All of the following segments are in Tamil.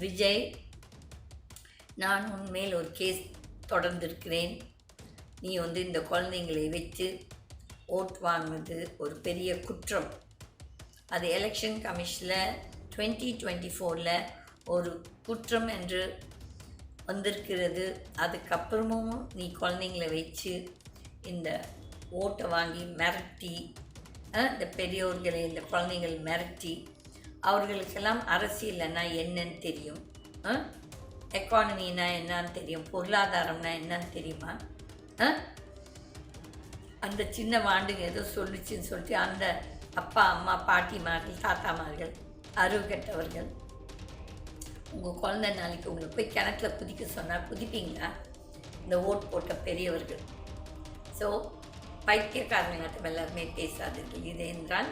விஜய், நான் உன்மேல் ஒரு கேஸ் தொடர்ந்திருக்கிறேன். நீ இந்த குழந்தைங்களை வச்சு ஓட் வாங்கினது ஒரு பெரிய குற்றம். அது எலெக்ஷன் கமிஷனில் 2024 ஒரு குற்றம் என்று வந்திருக்கிறது. அதுக்கப்புறமும் நீ குழந்தைங்களை வச்சு இந்த ஓட்டை வாங்கி மிரட்டி, இந்த பெரியோர்களை இந்த குழந்தைகள் மிரட்டி, அவர்களுக்கெல்லாம் அரசியல்னா என்னன்னு தெரியும், எக்கானமின்னா என்னன்னு தெரியும், பொருளாதாரம்னா என்னன்னு தெரியுமா? அந்த சின்ன வாண்டுங்க ஏதோ சொல்லிச்சுன்னு சொல்லிட்டு அந்த அப்பா அம்மா பாட்டிமார்கள் தாத்தாமார்கள் அறிவு கெட்டவர்கள் உங்கள் குழந்தை நாளைக்கு உங்களை போய் கிணத்துல குதிக்க சொன்னால் குதிப்பீங்களா? இந்த ஓட் போட்ட பெரியவர்கள். ஸோ பைத்தியக்காரங்கட்டம் எல்லாருமே பேசாதீர்கள். இது என்றால்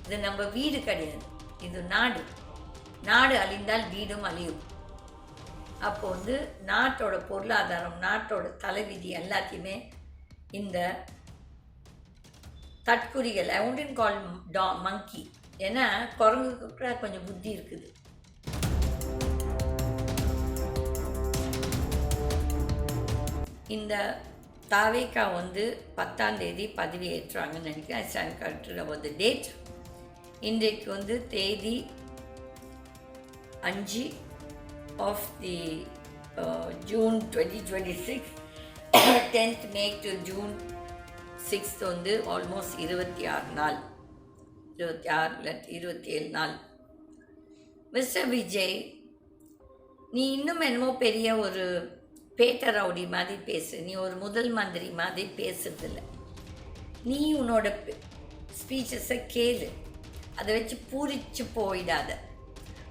இது நம்ம வீடு கிடையாது, இது நாடு. நாடு அழிந்தால் வீடும் அழியும். அப்போ நாட்டோட பொருளாதாரம், நாட்டோட தலைவிதி எல்லாத்தையுமே இந்த தற்குறிகள், ஐ ஒன்ட் கால் மங்கி, ஏன்னா குரங்குக்கு கூட கொஞ்சம் புத்தி இருக்குது. இந்த தாவேக்கா 10ஆம் தேதி பதவி ஏற்றாங்கன்னு நினைக்கிறேன். Stand corrected about the date. இன்றைக்கு தேதி 5 of the June 2026. 10th May to June 6th almost 26 நாள், 26 27 நாள். மிஸ்டர் விஜய், நீ இன்னும் என்னமோ பெரிய ஒரு பேட்டர் ரவுடி மாதிரி பேசு. நீ ஒரு முதல் மந்திரி மாதிரி பேசுறதில்ல. நீ உன்னோட ஸ்பீச்சஸை கேளு, அதை வச்சு பூரிச்சு போயிடாத.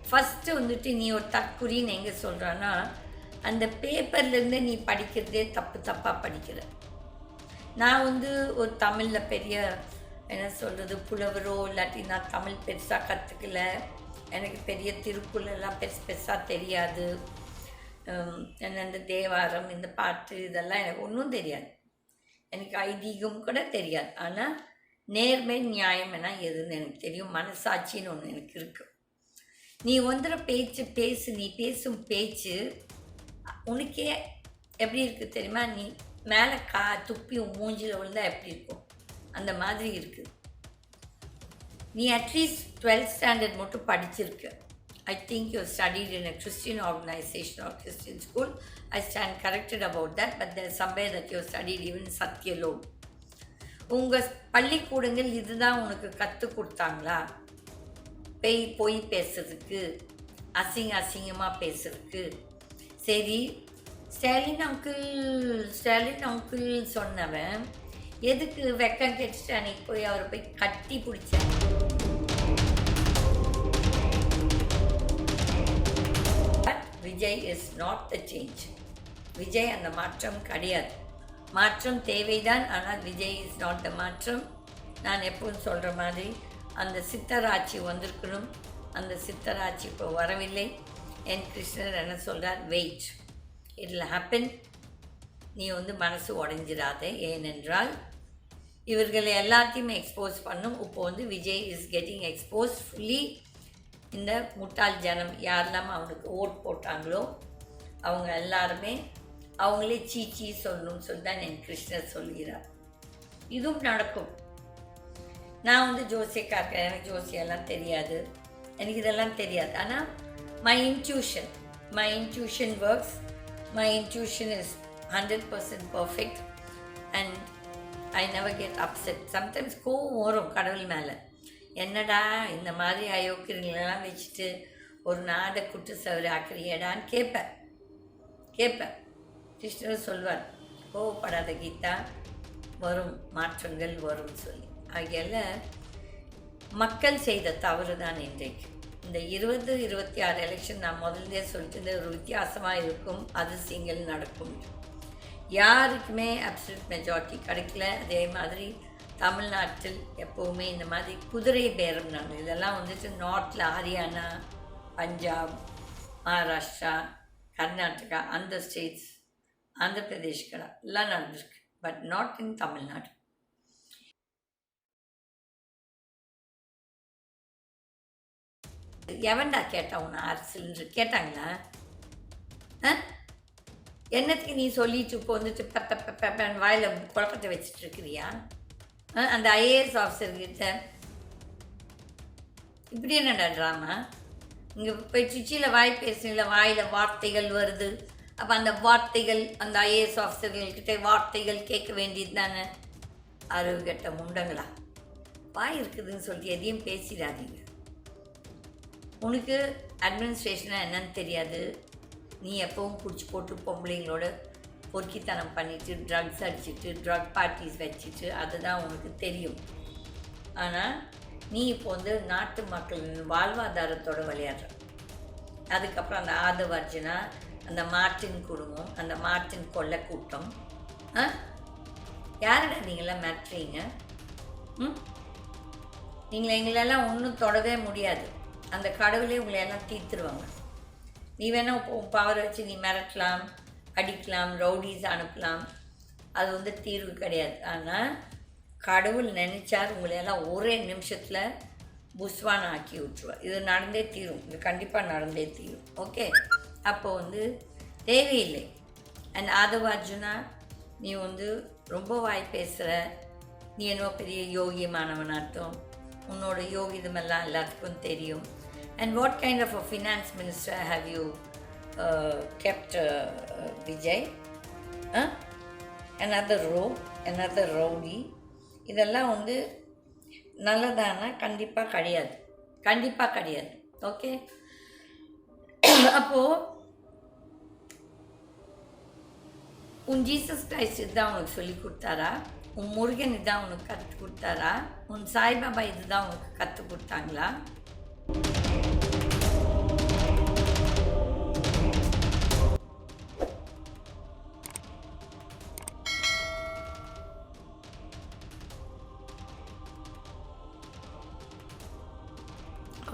ஃபஸ்ட்டு நீ ஒரு தற்குறின்னு எங்கே சொல்கிறான்னா, அந்த பேப்பர்லேருந்து நீ படிக்கிறதே தப்பாக படிக்கிற. நான் ஒரு தமிழில் பெரிய என்ன சொல்கிறது புலவரோ இல்லாட்டி நான் தமிழ் பெருசாக கற்றுக்கல, எனக்கு பெரிய திருக்குறளெல்லாம் பெருசாக தெரியாது, இந்த தேவாரம் இந்த பாட்டு இதெல்லாம் எனக்கு ஒன்றும் தெரியாது, எனக்கு ஐதீகம் கூட தெரியாது. ஆனால் நேர்மை நியாயம் என்ன எதுன்னு எனக்கு தெரியும், மனசாட்சின்னு ஒன்று எனக்கு இருக்குது. நீ பேச்சு நீ பேசும் பேச்சு உனக்கே எப்படி இருக்குது தெரியுமா? நீ மேலே துப்பி மூஞ்சில் விழுந்தால் எப்படி இருக்கும் அந்த மாதிரி இருக்குது. நீ அட்லீஸ்ட் 12th ஸ்டாண்டர்ட் மட்டும் படிச்சிருக்க. I think you studied in a Christian organization or Christian school. I stand corrected about that, but there's somewhere that you studied even Satyalok. உங்கள் பள்ளிக்கூடங்கள் இதுதான் உனக்கு கற்றுக் கொடுத்தாங்களா? போய் பேசுறதுக்கு, அசிங்கமாக பேசுறதுக்கு. சரி, ஸ்டாலின் அங்கிள் சொன்னவன் எதுக்கு வெக்கம் கெட்டுட்டு அன்னைக்கு போய் அவரை போய் கட்டி பிடிச்சேன்? Vijay is not the change. Vijay அந்த மாற்றம் கிடையாது. மாற்றம் தேவைதான், ஆனால் விஜய் இஸ் நாட் த மாற்றம். நான் எப்பவும் சொல்கிற மாதிரி அந்த சித்தராட்சி வந்திருக்கணும். அந்த சித்தராட்சி இப்போ வரவில்லை. என் கிருஷ்ணர் என்ன சொல்கிறார்? Wait, it will happen. நீ மனசு உடைஞ்சிடாத. ஏனென்றால் இவர்களை எல்லாத்தையுமே எக்ஸ்போஸ் பண்ணும். இப்போ Vijay is getting expose fully. இந்த முட்டாள் ஜனம் யாரெல்லாம் அவனுக்கு ஓட் போட்டாங்களோ அவங்க எல்லாருமே அவங்களே சீச்சி சொல்லணும்னு சொல்லி தான் என் கிருஷ்ணர் சொல்கிறார். இதுவும் நடக்கும். நான் ஜோசியக்காரர், எனக்கு ஜோசியெல்லாம் தெரியாது, எனக்கு இதெல்லாம் தெரியாது. ஆனால் my intuition works. My intuition is 100% perfect and I never get upset. Sometimes கோவம் வரும் கடவுள் மேலே. என்னடா இந்த மாதிரி அயோக்கியங்களெல்லாம் வச்சுட்டு ஒரு நாடை குட்டு சவறு ஆக்கிறியடான்னு கேட்பேன். கிருஷ்ணர் சொல்வார், கோவப்படாத கீதா, வரும் மாற்றங்கள் வரும்னு சொல்லி. ஆகையால் மக்கள் செய்த தவறு தான் இன்றைக்கு இந்த 2026 எலெக்ஷன். நான் முதல்ல சொல்லிட்டு இந்த ஒரு வித்தியாசமாக இருக்கும், அதிசயங்கள் நடக்கும். யாருக்குமே அப்சல்யூட் மெஜாரிட்டி கிடைக்கல. அதே மாதிரி தமிழ்நாட்டில் எப்போவுமே இந்த மாதிரி குதிரை பேரம் நடந்தது. இதெல்லாம் நார்த்தில் ஹரியானா, பஞ்சாப், மகாராஷ்டிரா, கர்நாடகா, அந்த ஸ்டேட்ஸ், ஆந்திர பிரதேஷ்கடா எல்லாம் நடந்திருக்கு. But not in Tamil Nadu. எவன்டா கேட்டான் உன்னை அரசியல் கேட்டாங்களா? என்னத்துக்கு நீ சொல்லிட்டு இப்போ வந்துட்டு பெப்பன் வாயில் குழப்பத்தை வச்சுட்டு இருக்கிறியா? அந்த ஐஏஎஸ் ஆஃபீஸர்கிட்ட இப்படி என்னடா ட்ராமா? இங்கே போய் சுச்சியில் வாய் பேசுனில்ல, வாயில் வார்த்தைகள் வருது. அப்போ அந்த வார்த்தைகள் அந்த ஐஏஎஸ் ஆஃபீஸர்கள்கிட்ட வார்த்தைகள் கேட்க வேண்டியது தானே? அறிவு கெட்ட முண்டங்களா, வாய் இருக்குதுன்னு சொல்லிட்டு எதையும் பேசிடாதீங்க. உனக்கு அட்மினிஸ்ட்ரேஷனாக என்னன்னு தெரியாது. நீ எப்பவும் குடிச்சு போட்டு பொம்பளைங்களோட பொறுக்கித்தனம் பண்ணிவிட்டு ட்ரக்ஸ் அடிச்சுட்டு ட்ரக் பார்ட்டிஸ் வச்சுட்டு அதுதான் உனக்கு தெரியும். ஆனால் நீ இப்போ வந்து நாட்டு மக்களின் வாழ்வாதாரத்தோடு விளையாடுற. அதுக்கப்புறம் அந்த ஆதவ அர்ஜுனா, அந்த மார்ட்டின் குடும்பம், அந்த மார்ட்டின் கொள்ளை கூட்டம், யாரடா நீங்களாம் மிரட்டுறீங்க? நீங்கள் எங்களெல்லாம் ஒன்றும் தொடவே முடியாது. அந்த கடவுளே உங்களையெல்லாம் தீர்த்துருவாங்க. நீ வேணால் பவரை வச்சு நீ மிரட்டலாம், அடிக்கலாம், ரவுடிஸ் அனுப்பலாம். அது வந்து தீர்வு கிடையாது. ஆனால் கடவுள் நினச்சார் உங்களையெல்லாம் ஒரே நிமிஷத்தில் புஸ்வான் ஆக்கி விட்டுருவார். இது நடந்தே தீரும். இது கண்டிப்பாக நடந்தே தீரும். ஓகே, அப்போது வந்து தேவையில்லை. அண்ட் ஆதவ அர்ஜுனா, நீ வந்து ரொம்ப வாய் பேசுகிற. நீ என்னவோ பெரிய யோகியமானவன் அர்த்தம். உன்னோட யோகிதமெல்லாம் எல்லாத்துக்கும் தெரியும். And what kind of a finance minister have you kept, Vijay? Another rogue, another rowdy. இதெல்லாம் வந்து நல்லதானா? கண்டிப்பாக கிடையாது, கண்டிப்பாக கிடையாது. ஓகே, அப்போது உன் ஜீசஸ் கிரைஸ்ட் இதுதான் உனக்கு சொல்லி கொடுத்தாரா? உன் முருகன் இதுதான் உனக்கு கற்றுக் கொடுத்தாரா? உன் சாய்பாபா இதுதான் உனக்கு கற்றுக் கொடுத்தாங்களா?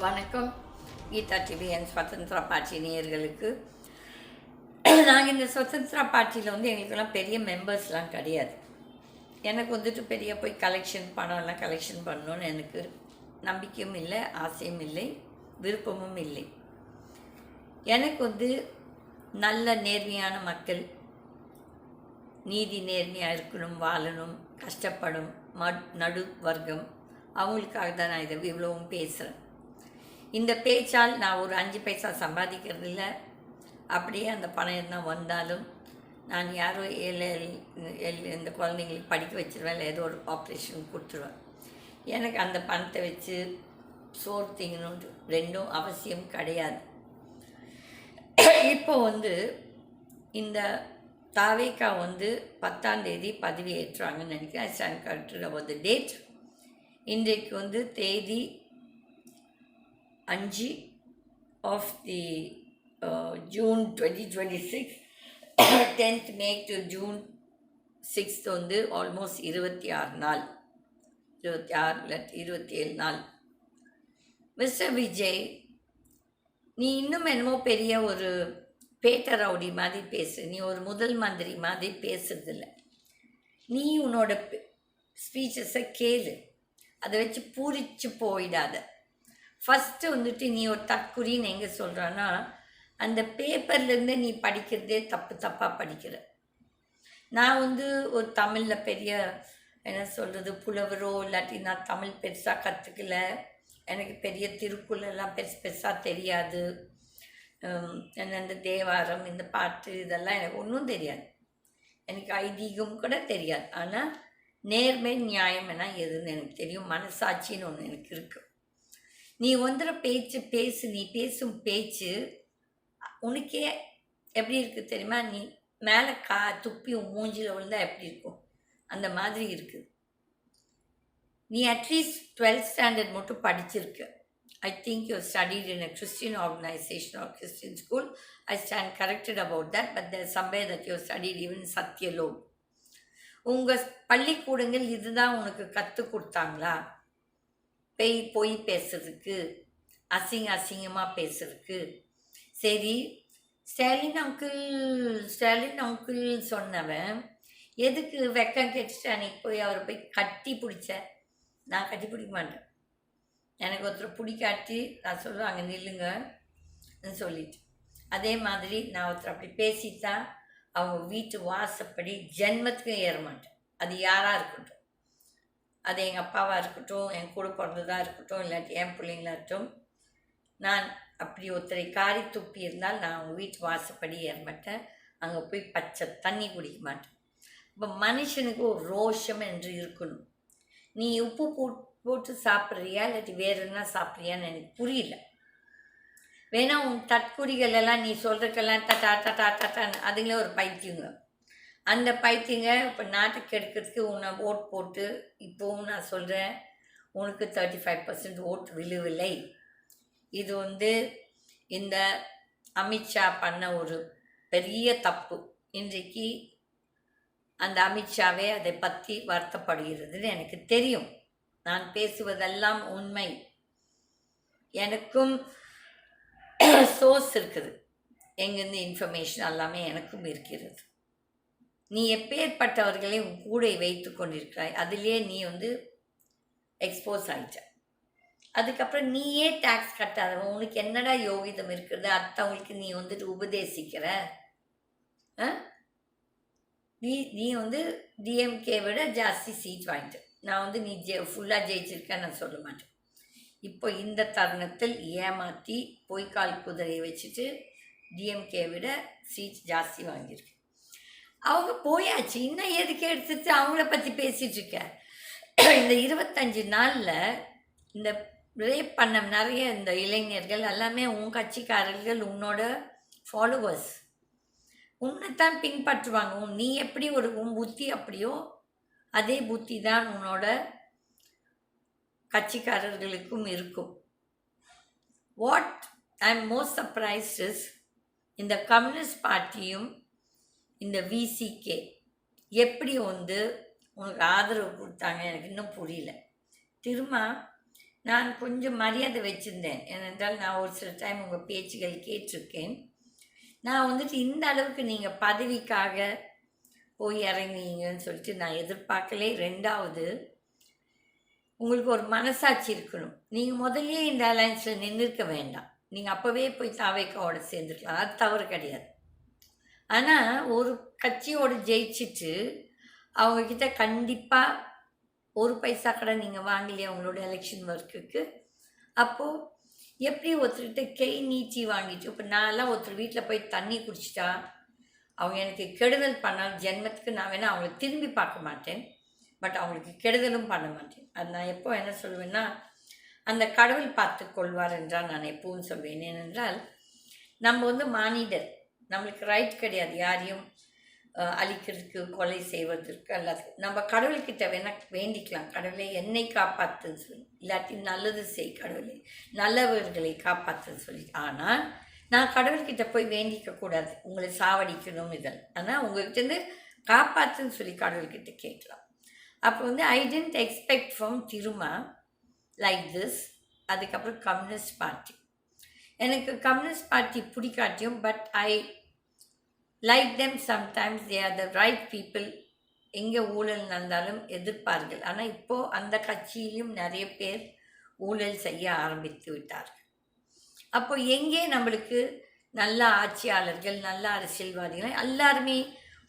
வணக்கம் கீதா டிவி என் சுதந்திரா பார்ட்டி நேயர்களுக்கு. நாங்கள் இந்த சுதந்திரா பார்ட்டியில் வந்து எங்களுக்கெல்லாம் பெரிய மெம்பர்ஸ்லாம் கிடையாது. எனக்கு வந்துட்டு பெரிய போய் பணம்லாம் கலெக்ஷன் பண்ணணுன்னு எனக்கு நம்பிக்கையும் இல்லை, ஆசையும் இல்லை, விருப்பமும் இல்லை. எனக்கு வந்து நல்ல நேர்மையான மக்கள், நீதி நேர்மையாக இருக்கணும், வாழணும், கஷ்டப்படும் நடு வர்க்கம், அவங்களுக்காக தான் நான் இதை இவ்வளவும் பேசுகிறேன். இந்த பேச்சால் நான் ஒரு 5 பைசா சம்பாதிக்கிறது இல்லை. அப்படியே அந்த பணம் என்ன வந்தாலும் நான் யாரோ இந்த குழந்தைங்களுக்கு படிக்க வச்சுருவேன், இல்லை ஏதோ ஒரு ஆப்ரேஷன் கொடுத்துருவேன். எனக்கு அந்த பணத்தை வச்சு சோறு திங்கணும்னு ரெண்டும் அவசியம் கிடையாது. இப்போ வந்து இந்த தாவேக்கா வந்து 10ஆம் தேதி பதவி ஏற்றுவாங்கன்னு நினைக்கிறேன். I stand corrected about the date. இன்றைக்கு வந்து தேதி 5 of the June 2026. 10th May to June 6th வந்து ஆல்மோஸ்ட் 26 நாள், 27 நாள். மிஸ்டர் விஜய், நீ இன்னும் என்னமோ பெரிய ஒரு பேட்டர் ரவுடி மாதிரி பேசு. நீ ஒரு முதல் மந்திரி மாதிரி பேசுறதில்ல. நீ உன்னோட ஸ்பீச்சஸை கேளு, அதை வச்சு பூரிச்சு போயிடாத. ஃபஸ்ட்டு வந்துட்டு நீ ஒரு தற்குறின்னு எங்கே சொல்கிறான்னா, அந்த பேப்பர்லேருந்து நீ படிக்கிறதே தப்பாக படிக்கிற. நான் வந்து ஒரு தமிழில் பெரிய என்ன சொல்கிறது புலவரோ இல்லாட்டி நான் தமிழ் பெருசாக கற்றுக்கல. எனக்கு பெரிய திருக்குறளெல்லாம் பெருசாக தெரியாது. இந்த தேவாரம், இந்த பாட்டு, இதெல்லாம் எனக்கு ஒன்றும் தெரியாது. எனக்கு ஐதீகம் கூட தெரியாது. ஆனால் நேர்மை நியாயம் என்ன எதுன்னு எனக்கு தெரியும். மனசாட்சின்னு ஒன்று எனக்கு இருக்குது. நீ வந்துற பேசு. நீ பேசும் பேச்சு உனக்கே எப்படி இருக்குது தெரியுமா? நீ மேலே துப்பி மூஞ்சில் விழுந்தால் எப்படி இருக்கும் அந்த மாதிரி இருக்குது. நீ அட்லீஸ்ட் 12th ஸ்டாண்டர்ட் மட்டும் படிச்சிருக்க. I think you studied in a Christian organization or Christian school. I stand corrected about that, but there's somewhere that you studied even Satyalok. உங்கள் பள்ளிக்கூடங்கள் இதுதான் உனக்கு கற்றுக் கொடுத்தாங்களா? பொய் பேசுறதுக்கு, அசிங்கமாக பேசுறதுக்கு. சரி, ஸ்டாலின் அங்கிள் சொன்னவன் எதுக்கு வெக்கம் கெட்டுட்டு அன்னைக்கு போய் அவரை போய் கட்டி பிடிச்ச? நான் கட்டி பிடிக்க மாட்டேன். எனக்கு ஒருத்தர் பிடிக்காட்டி நான் சொல்லுவேன் அங்கே நில்லுங்கன்னு சொல்லிட்டு. அதே மாதிரி நான் ஒருத்தர் அப்படி பேசிட்டா அவங்க வீட்டு வாசப்படி ஜென்மத்துக்கும் ஏற மாட்டேன். அது யாராக இருக்கட்டும், அது எங்கள் அப்பாவாக இருக்கட்டும், என் கூட பிறந்ததாக இருக்கட்டும், இல்லாட்டி என் பிள்ளைங்களா இருக்கட்டும். நான் அப்படி ஒருத்தரை காரி துப்பி இருந்தால் நான் அவங்க வீட்டு வாசப்படி ஏற மாட்டேன். அங்கே போய் பச்சை தண்ணி குடிக்க மாட்டேன். இப்போ மனுஷனுக்கு ஒரு ரோஷம் என்று இருக்கணும். நீ உப்பு போட்டு சாப்பிட்றியா இல்லாட்டி வேறு என்ன சாப்பிட்றியான்னு எனக்கு புரியல. வேணா உன் தற்குறிகள் எல்லாம் நீ சொல்கிறதுக்கெல்லாம் டட்டா டட்டா டட்டான்னு அதுங்களே ஒரு பைத்தியங்க. அந்த பைத்தியங்க இப்போ நாட்டுக்கு எடுக்கிறதுக்கு உன்னை ஓட் போட்டு இப்போவும் நான் சொல்கிறேன், உனக்கு 35% ஓட் விழுவில்லை. இது இந்த அமித்ஷா பண்ண ஒரு பெரிய தப்பு. இன்றைக்கு அந்த அமித்ஷாவே அதை பற்றி வருத்தப்படுகிறதுன்னு எனக்கு தெரியும். நான் பேசுவதெல்லாம் உண்மை. எனக்கும் சோர்ஸ் இருக்குது, எங்கேருந்து இன்ஃபர்மேஷன் எல்லாமே எனக்கும் இருக்கிறது. நீ எப்பேற்பட்டவர்களை உன் கூட வைத்து கொண்டிருக்கிறாய், அதிலே நீ எக்ஸ்போஸ் ஆகிட்ட. அதுக்கப்புறம் நீயே டேக்ஸ் கட்டாதவன், உனக்கு என்னடா யோகிதம் இருக்கிறது அடுத்தவங்களுக்கு நீ உபதேசிக்கிற? நீ டிஎம்கே விட ஜாஸ்தி சீட் வாங்கிட்டு நான் நீ ஃபுல்லாக ஜெயிச்சிருக்கேன்னு நான் சொல்ல மாட்டேன். இப்போ இந்த தருணத்தில் ஏமாற்றி பொய்க்கால் குதிரையை வச்சுட்டு டிஎம்கே விட சீட் ஜாஸ்தி வாங்கியிருக்கு. அவங்க போயாச்சு, இன்னும் எதுக்கு எடுத்துட்டு அவங்கள பற்றி பேசிகிட்டு இருக்க? இந்த 25 நாளில் இந்த ரேப் பண்ண நிறைய இந்த இளைஞர்கள் எல்லாமே உன் கட்சிக்காரர்கள், உன்னோட ஃபாலோவர்ஸ். உன்னைத்தான் பின்பற்றுவாங்க. நீ எப்படி உன் புத்தி அப்படியோ அதே புத்தி தான் உன்னோட கட்சிக்காரர்களுக்கும் இருக்கும். What I am most surprised is இந்த கம்யூனிஸ்ட் பார்ட்டியும் இந்த விசிகே எப்படி உனக்கு ஆதரவு கொடுத்தாங்க எனக்கு இன்னும் புரியல. திரும்ப நான் கொஞ்சம் மரியாதை வச்சுருந்தேன், ஏனென்றால் நான் ஒரு சில டைம் உங்கள் பேச்சுகள் கேட்டிருக்கேன். நான் இந்த அளவுக்கு நீங்கள் பதவிக்காக போய் இறங்குவீங்கன்னு சொல்லிட்டு நான் எதிர்பார்க்கலே. ரெண்டாவது, உங்களுக்கு ஒரு மனசாட்சி இருக்கணும். நீங்கள் முதல்ல இந்த அலைன்ஸில் நின்றுக்க வேண்டாம். நீங்கள் அப்போவே போய் தாவேக்காவோட சேர்ந்துருக்கலாம், அது தவறு கிடையாது. ஆனால் ஒரு கட்சியோடு ஜெயிச்சுட்டு அவங்கக்கிட்ட கண்டிப்பாக ஒரு பைசா கூட நீங்கள் வாங்கலையே அவங்களோட எலெக்ஷன் ஒர்க்குக்கு. அப்போது எப்படி ஒருத்தர்கிட்ட கை நீச்சி வாங்கிட்டு, இப்போ நான்லாம் ஒருத்தர் வீட்டில் போய் தண்ணி குடிச்சிட்டா அவங்க எனக்கு கெடுதல் பண்ணால் ஜென்மத்துக்கு நான் வேணால் அவங்கள திரும்பி பார்க்க மாட்டேன், பட் அவங்களுக்கு கெடுதலும் பண்ண மாட்டேன். அது நான் எப்போ என்ன சொல்வேன்னா, அந்த கடவுள் பார்த்து கொள்வார் என்றால் நான் எப்பவும் சொல்வேன். ஏனென்றால் நம்ம மானிடர், நம்மளுக்கு ரைட் கிடையாது யாரையும் அழிக்கிறதுக்கு, கொலை செய்வதற்கு, எல்லாத்துக்கும். நம்ம கடவுள்கிட்ட வேண்டிக்கலாம், கடவுளை என்னை காப்பாற்றுன்னு சொல்லி, இல்லாட்டி நல்லது செய் கடவுளை, நல்லவர்களை காப்பாற்றுன்னு சொல்லி. ஆனால் நான் கடவுள்கிட்ட போய் வேண்டிக்கக்கூடாது உங்களை சாவடிக்கணும் இதழ். ஆனால் உங்கள்கிட்ட காப்பாற்றுன்னு சொல்லி கடவுள்கிட்ட கேட்கலாம். அப்போ I tend expect from Thiruma like this. அதுக்கப்புறம் கம்யூனிஸ்ட் பார்ட்டி, எனக்கு கம்யூனிஸ்ட் பார்ட்டி பிடிக்காட்டியும் but I like them. Sometimes they are the right people. எங்கே ஊழல் நடந்தாலும் எதிர்ப்பார்கள். ஆனால் இப்போது அந்த கட்சியிலும் நிறைய பேர் ஊழல் செய்ய ஆரம்பித்து விட்டார்கள். அப்போ எங்கே நம்மளுக்கு நல்ல ஆட்சியாளர்கள், நல்ல அரசியல்வாதிகள் எல்லாருமே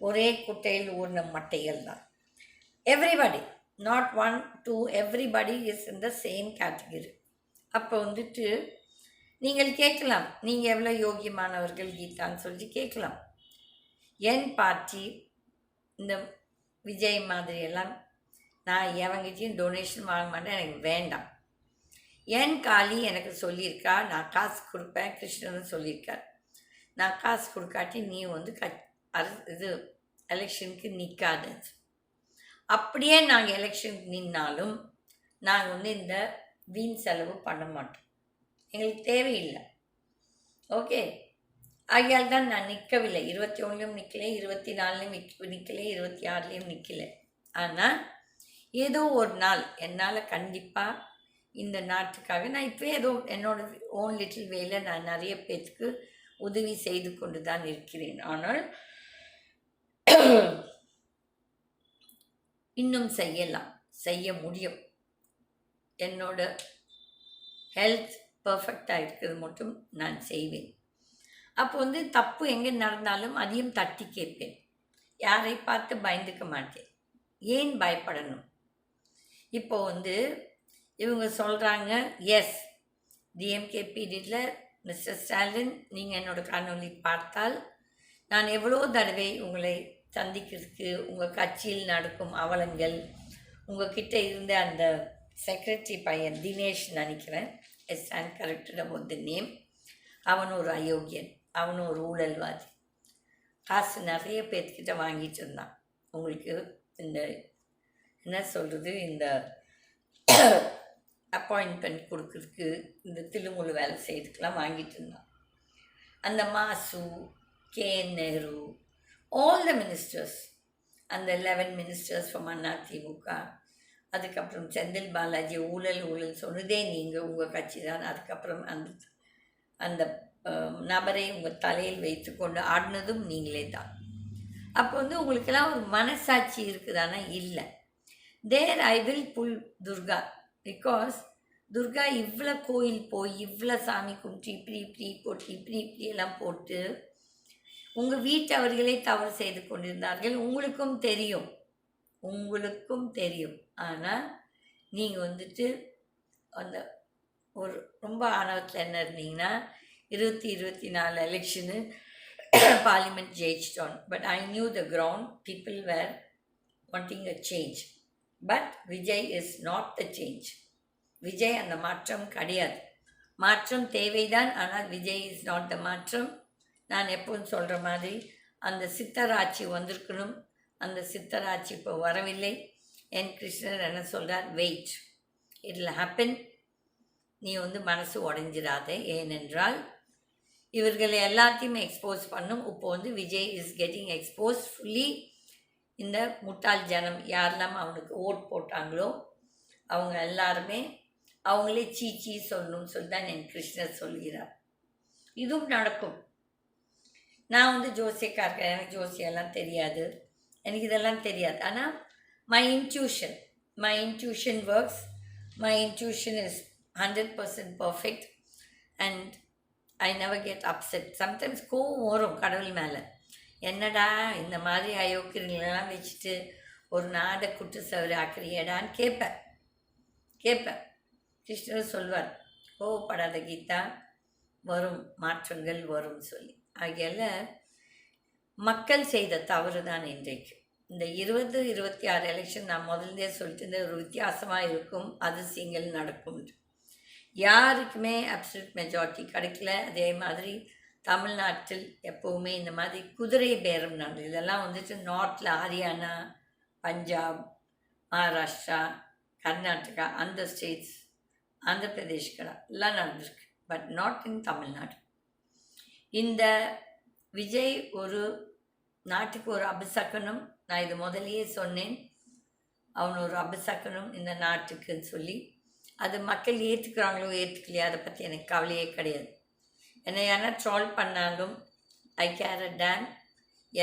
ஒரே குட்டையில் ஊர்ன மட்டைகள் தான். Everybody, not 1 2, everybody is in the same category. அப்போ நீங்கள் கேட்கலாம், நீங்கள் எவ்வளோ யோகியமானவர்கள் கீதான்னு சொல்லி கேட்கலாம். என் பார்ட்டி இந்த விஜய் மாதிரியெல்லாம் நான் எவங்கிட்டையும் டொனேஷன் வாங்க மாட்டேன், எனக்கு வேண்டாம். என் காளி எனக்கு சொல்லியிருக்கா, நான் காசு கொடுப்பேன், கிருஷ்ணன் சொல்லியிருக்கார். நான் காசு கொடுக்காட்டி நீ இது எலெக்ஷனுக்கு நிற்காது. அப்படியே நாங்கள் எலெக்ஷனுக்கு நின்னாலும் நாங்கள் இந்த வீண் செலவு பண்ண மாட்டோம், எங்களுக்கு தேவையில்லை. ஓகே, ஆகையால் தான் நான் நிற்கவில்லை. 21லையும் நிற்கலை, 24லையும் நிற்கலை, 26லையும் நிற்கலை. ஆனால் ஏதோ ஒரு நாள் என்னால் கண்டிப்பாக இந்த நாட்டுக்காக நான் இப்போ ஏதோ என்னோட ஓன் லிட்டில் வேலை நான் நிறைய பேருக்கு உதவி செய்து கொண்டு தான் இருக்கிறேன். ஆனால் இன்னும் செய்யலாம், செய்ய முடியும். என்னோட ஹெல்த் பர்ஃபெக்டாக இருக்கிறது மட்டும் நான் செய்வேன். அப்போ வந்து தப்பு எங்கே நடந்தாலும் அதையும் தட்டி கேட்பேன். யாரை பார்த்து பயந்துக்க மாட்டேன். ஏன் பயப்படணும்? இப்போ வந்து இவங்க சொல்கிறாங்க, எஸ் டிஎம்கே பீரியடில் மிஸ்டர் ஸ்டாலின், நீங்கள் என்னோட காணொளி பார்த்தால் நான் எவ்வளோ தடவை உங்களை சந்திக்கிறதுக்கு, உங்கள் கட்சியில் நடக்கும் அவலங்கள், உங்ககிட்ட இருந்த அந்த செக்ரட்டரி பையன் தினேஷ் நினைக்கிறேன், stand corrected about the name, அவன் ஒரு அயோக்கியன், அவனும் ஒரு ஊழல்வாதி, காசு நிறைய பேர்த்துக்கிட்ட வாங்கிட்டு இருந்தான். உங்களுக்கு இந்த என்ன சொல்கிறது, இந்த அப்பாயின்மெண்ட் கொடுக்குறதுக்கு, இந்த தில்லுமுழு வேலை செய்யறதுக்கெலாம் வாங்கிட்டு இருந்தான். அந்த மாசு, K N. Nehru, all the ministers, அந்த 11 மினிஸ்டர்ஸ் ஃப்ரம் அதிமுக, அதுக்கப்புறம் செந்தில் பாலாஜி ஊழல் சொன்னதே நீங்கள், உங்கள் கட்சி தான். அதுக்கப்புறம் அந்த நபரை உங்கள் தலையில் வைத்து கொண்டு ஆடினதும் நீங்களே தான். அப்போ வந்து உங்களுக்கெல்லாம் ஒரு மனசாட்சி இருக்குதானா? இல்லை. There I will pull Durga, because Durga இவ்வளோ கோயில் போய் இவ்வளோ சாமி கும்பிட்டு இப்படி போட்டு இப்படி எல்லாம் போட்டு உங்கள் வீட்டவர்களே தவறு செய்து கொண்டிருந்தார்கள். உங்களுக்கும் தெரியும். ஆனால் நீங்கள் வந்துட்டு அந்த ஒரு ரொம்ப ஆணவத்தில் என்ன இருந்தீங்கன்னா, 2024 எலெக்ஷனு பார்லிமெண்ட் ஜெயிச்சிட்டோம். But I knew the ground, people were wanting a change. But Vijay is not the change. Vijay அந்த மாற்றம் கிடையாது. மாற்றம் தேவைதான், ஆனால் விஜய் இஸ் நாட் த மாற்றம். நான் எப்போதும் சொல்கிற மாதிரி அந்த சித்தராட்சி வந்திருக்கணும். அந்த சித்தராட்சி இப்போ வரவில்லை. என் கிருஷ்ணர் என்ன சொல்கிறார், வெயிட், இட் வில் ஹேப்பன். நீ வந்து மனசு உடைஞ்சிடாத. ஏனென்றால் இவர்களை எல்லாத்தையுமே எக்ஸ்போஸ் பண்ணும். இப்போ வந்து Vijay is getting expose fully. இந்த முட்டாள் ஜனம் யாரெல்லாம் அவனுக்கு ஓட் போட்டாங்களோ அவங்க எல்லாருமே அவங்களே சீச்சி சொல்லணும்னு சொல்லி தான் என் கிருஷ்ணர் சொல்கிறார். இதுவும் நடக்கும். நான் வந்து ஜோசியக்காரர், எனக்கு ஜோசியெல்லாம் தெரியாது, எனக்கு இதெல்லாம் தெரியாது. ஆனால் my intuition works. My intuition is 100% perfect and I never get upset. Sometimes கோவம் வரும் கடவுள் மேலே. என்னடா இந்த மாதிரி அயோக்கியங்களெல்லாம் வச்சுட்டு ஒரு நாடை குட்டு சவறு ஆக்கிறியடான்னு கேட்பேன். கிருஷ்ணர் சொல்வார், கோவப்படாத கீதா, வரும் மாற்றங்கள் வரும் சொல்லி. ஆகையால் மக்கள் செய்த தவறு தான் இன்றைக்கு இந்த 2026 எலெக்ஷன். நான் முதல்ல சொல்லிட்டு இருந்த ஒரு வித்தியாசமாக இருக்கும், அதிசயங்கள் நடக்கும். யாருக்குமே அப்சல்யூட் மெஜாரிட்டி கிடைக்கல. அதே மாதிரி தமிழ்நாட்டில் எப்போவுமே இந்த மாதிரி குதிரை பேரம் நடந்தது. இதெல்லாம் வந்துட்டு நார்த்தில் ஹரியானா, பஞ்சாப், மகாராஷ்டிரா, கர்நாடகா, அந்த ஸ்டேட்ஸ், ஆந்திர பிரதேஷ்கடா எல்லாம் நடந்திருக்கு. But not in Tamil Nadu. இந்த விஜய் ஒரு நாட்டுக்கு ஒரு அபசக்கனம். நான் இது முதலையே சொன்னேன், அவன் ஒரு அபசக்கனம் இந்த நாட்டுக்குன்னு சொல்லி. அது மக்கள் ஏற்றுக்கிறாங்களோ ஏற்றுக்கலையா அதை பற்றி எனக்கு கவலையே கிடையாது. என்னை யாரா ட்ரால் பண்ணாலும் ஐ கேர் அ டேம்.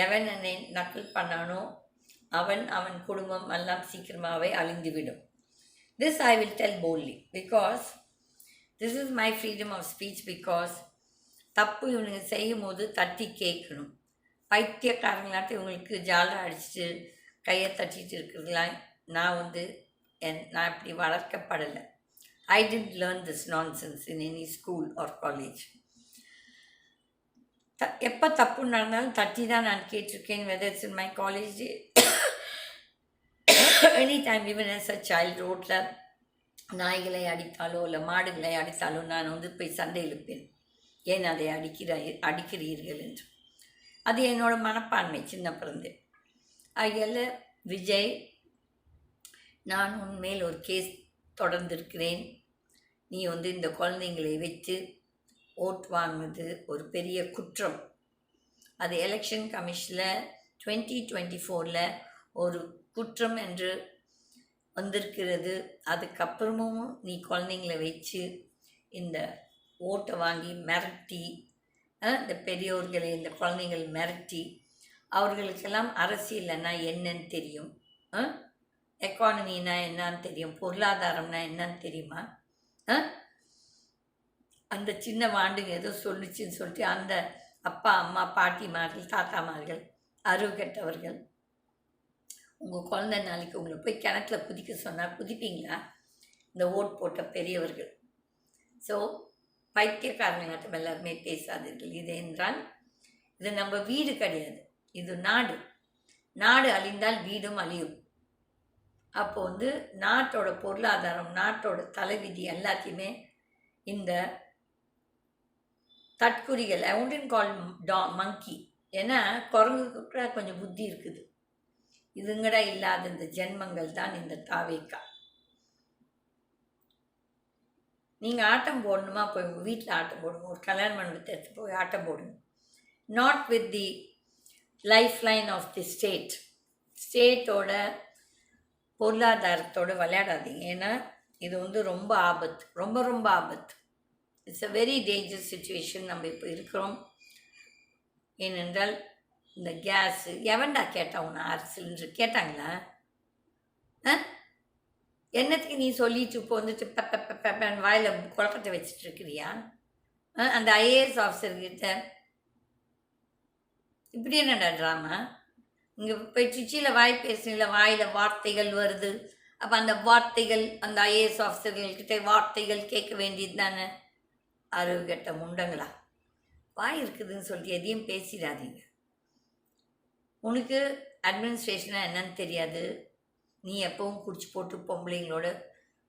எவன் என்னை நக்கல் பண்ணானோ அவன் குடும்பம் எல்லாம் சீக்கிரமாகவே அழிந்துவிடும். This I will tell boldly because this is my freedom of speech. Because தப்பு இவனுங்க செய்யும் போது தட்டி கேட்கணும். பைத்தியக்காரங்களாட்டு இவங்களுக்கு ஜாலரை அடிச்சுட்டு கையை தட்டிட்டு இருக்கிறதுலாம் நான் இப்படி வளர்க்கப்படலை. I didn't learn this nonsense in any school or college. எப்போ தப்பு நடந்தாலும் தட்டி தான் நான் கேட்டிருக்கேன். whether it's in my college anytime, even as a child. ரோட்டில் நாய்களை அடித்தாலோ இல்லை மாடுகளை அடித்தாலோ நான் போய் சண்டை இழுப்பேன். ஏன் அதை அடிக்கிறீர்கள் என்று. அது என்னோடய மனப்பான்மை சின்ன பிறந்தே. ஆகையால் விஜய், நான் உன்மேல் ஒரு கேஸ் தொடர்ந்திருக்கிறேன். நீ இந்த குழந்தைங்களை வைத்து ஓட் வாங்கினது ஒரு பெரிய குற்றம். அது எலெக்ஷன் கமிஷனில் 2024 ஒரு குற்றம் என்று வந்திருக்கிறது. அதுக்கப்புறமும் நீ குழந்தைங்களை வச்சு இந்த ஓட்டை வாங்கி மிரட்டி, இந்த பெரியோர்களை இந்த குழந்தைகள் மிரட்டி, அவர்களுக்கெல்லாம் அரசியல்னா என்னன்னு தெரியும், எக்கானமினா என்னான்னு தெரியும், பொருளாதாரம்னா என்னன்னு தெரியுமா? அந்த சின்ன வாண்டுங்க ஏதோ சொல்லுச்சுன்னு சொல்லிட்டு அந்த அப்பா அம்மா பாட்டிமார்கள் தாத்தாமார்கள் அறிவு கெட்டவர்கள் உங்கள் குழந்தை நாளைக்கு உங்களை போய் கிணத்துல குதிக்க சொன்னால் குதிப்பீங்களா? இந்த ஓட் போட்ட பெரியவர்கள். ஸோ பைத்தியக்காரங்களாட்டம் எல்லாருமே பேசாதீர்கள். இது என்றால் இது நம்ம வீடு கிடையாது, இது நாடு. நாடு அழிந்தால் வீடும் அழியும். அப்போ நாட்டோட பொருளாதாரம், நாட்டோட தலைவிதி எல்லாத்தையுமே இந்த தற்குறிகள், ஐ ஒன்ட் கால் மங்கி, ஏன்னா குரங்குக்கு கொஞ்சம் புத்தி இருக்குது, இதுங்கடா இல்லாத இந்த ஜென்மங்கள் தான் இந்த தாவேக்கா. நீங்கள் ஆட்டம் போடணுமா போய் உங்கள் வீட்டில் ஆட்டம் போடுங்க, ஒரு கல்யாண மண்டபத்தை எடுத்து போய் ஆட்டம் போடுங்க. Not with the life line of the state. ஸ்டேட்டோட பொருளாதாரத்தோடு விளையாடாதீங்க. ஏன்னா இது ரொம்ப ஆபத்து, ரொம்ப ரொம்ப ஆபத்து. It's a very dangerous situation நம்ம இப்போ இருக்கிறோம். ஏனென்றால் இந்த கேஸு எவன்டா கேட்டா உன்னை 6 சிலிண்டர் கேட்டாங்களா? என்னத்துக்கு நீ சொல்லிட்டு இப்போ வாயில் குழக்கத்தை வச்சுட்டு இருக்கிறியா? அந்த ஐஏஎஸ் ஆஃபீஸர்கிட்ட இப்படி என்னடா ட்ராமா? இங்கே போய் சுச்சியில் வாய் பேசுனீங்களா, வாயில் வார்த்தைகள் வருது. அப்போ அந்த வார்த்தைகள் அந்த ஐஏஎஸ் ஆஃபீஸர்கள்கிட்ட வார்த்தைகள் கேட்க வேண்டியது தானே. அறிவு கெட்ட முண்டங்களா, வாய் இருக்குதுன்னு சொல்லிட்டு எதையும் பேசிடாதீங்க. உனக்கு அட்மினிஸ்ட்ரேஷனாக என்னன்னு தெரியாது. நீ எப்பவும் குடிச்சு போட்டு பொம்பளைங்களோட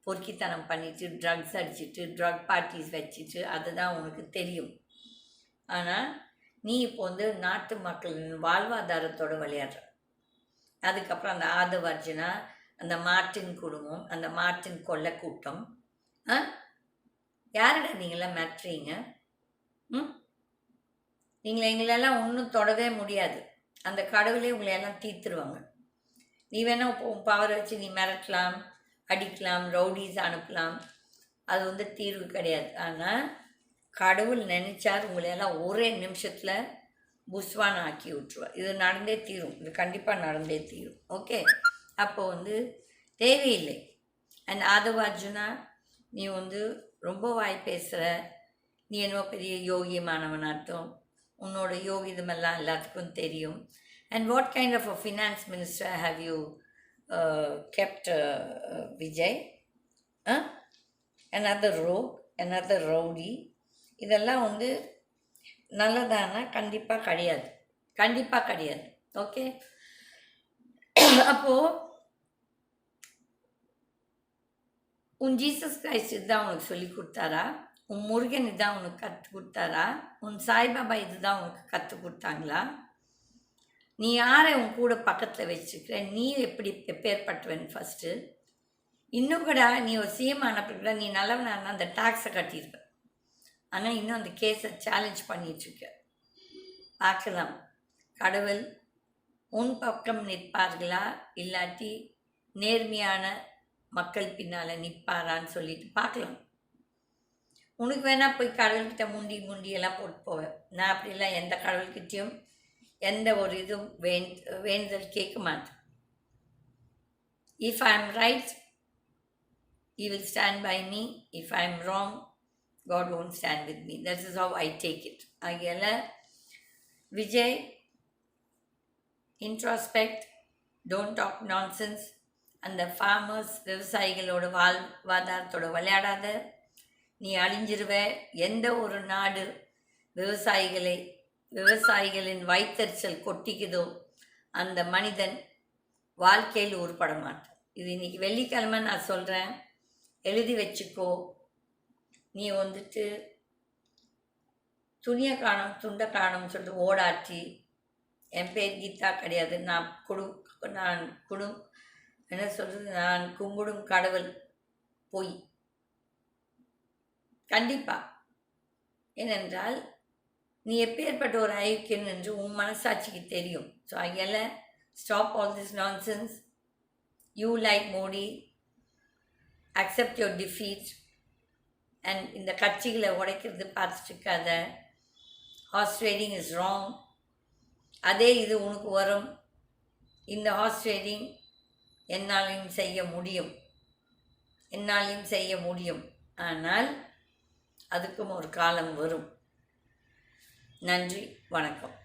பொறுக்கித்தனம் பண்ணிவிட்டு ட்ரக்ஸ் அடிச்சுட்டு ட்ரக் பார்ட்டிஸ் வச்சுட்டு அதுதான் உனக்கு தெரியும். ஆனால் நீ இப்போ நாட்டு மக்களின் வாழ்வாதாரத்தோடு விளையாடுற. அதுக்கப்புறம் அந்த ஆதவர்ஜனா, அந்த மார்ட்டின் குடும்பம், அந்த மார்ட்டின் கொள்ளை கூட்டம், யாரடா நீங்களாம் மிரட்டுறீங்க? நீங்களை எங்களெல்லாம் ஒன்றும் தொடவே முடியாது. அந்த கடவுளே உங்களையெல்லாம் தீர்த்துருவாங்க. நீ வேணால் பவர் வச்சு நீ மிரட்டலாம், அடிக்கலாம், ரவுடிஸ் அனுப்பலாம், அது தீர்வு கிடையாது. ஆனால் கடவுள் நினைச்சார் உங்களையெல்லாம் ஒரே நிமிஷத்தில் புஸ்வான் ஆக்கி விட்டுருவார். இது நடந்தே தீரும், இது கண்டிப்பாக நடந்தே தீரும். ஓகே, அப்போது தேவையில்லை. அண்ட் ஆதவார்ஜுனா, நீ ரொம்ப வாய் பேசுகிற, நீ என்னவோ பெரிய யோகியமானவனாட்டும், உன்னோட யோகிதமெல்லாம் எல்லாத்துக்கும் தெரியும். And what kind of a finance minister have you kept Vijay? another rogue, another rowdy. இதெல்லாம் நல்லதானா? கண்டிப்பாக கிடையாது, கண்டிப்பாக கிடையாது. ஓகே, அப்போது உன் ஜீசஸ் கிரைஸ்ட் இதுதான் உனக்கு சொல்லி கொடுத்தாரா? உன் முருகன் இதுதான் உனக்கு கற்றுக் கொடுத்தாரா? உன் சாய்பாபா இதுதான் உனக்கு கற்றுக் கொடுத்தாங்களா? நீ யாரை உன் கூட பக்கத்தில் வச்சுக்கிற? நீ எப்படி எப்பேற்பட்டவன்? ஃபஸ்ட்டு இன்னும் கூட நீ ஒரு சிஎம் ஆனப்பட நீ நல்லவனா அந்த டாக்ஸை கட்டியிருக்க. ஆனால் இன்னும் அந்த கேஸை சேலஞ்ச் பண்ணிகிட்ருக்க. பார்க்கலாம் கடவுள் உன் பக்கம் நிற்பார்களா, இல்லாட்டி நேர்மையான மக்கள் பின்னால் நிற்பாரான்னு சொல்லிட்டு பார்க்கலாம். உனக்கு வேணால் போய் கடவுள்கிட்ட முண்டியெல்லாம் போட்டு போவேன். நான் அப்படிலாம் எந்த கடவுள்கிட்டையும் எந்த ஒரு இதுவும் வேண்டுதல் கேட்க மாட்டேன். If I am right, He will stand by me. If I am wrong, God won't stand with me. That is how I take it. ஆகையால Vijay, introspect, don't talk nonsense. அந்த farmers, விவசாயிகளோட வாழ்வாதாரத்தோட விளையாடாத. நீ அழிஞ்சிருவ. எந்த ஒரு நாடு விவசாயிகளின் வயிற்றறிச்சல் கொட்டிக்குதோ அந்த மனிதன் வாழ்க்கையில் உருப்பட மாட்டான். இது இன்னைக்கு வெள்ளிக்கிழமை நான் சொல்கிறேன், எழுதி வச்சுக்கோ. நீ துணியை காணும் துண்டை காணும்னு சொல்லிட்டு ஓடாட்டி, என் பேர் கீதா கிடையாது, நான் என்ன சொல்கிறது, நான் கும்பிடும் கடவுள் பொய். கண்டிப்பாக. ஏனென்றால் நீ எப்பேற்பட்ட ஒரு ஐக்கியம் என்று உன் மனசாட்சிக்கு தெரியும். ஸோ ஐயால stop all this nonsense. You like Modi, accept your defeat. and இந்த கட்சிகளை உடைக்கிறது பார்த்துட்டு இருக்காத. Horse trading is wrong. அதே இது உனக்கு வரும். இந்த ஹார்ஸ் ட்ரேடிங் என்னாலையும் செய்ய முடியும். ஆனால் அதுக்கும் ஒரு காலம் வரும். நன்றி, வணக்கம்.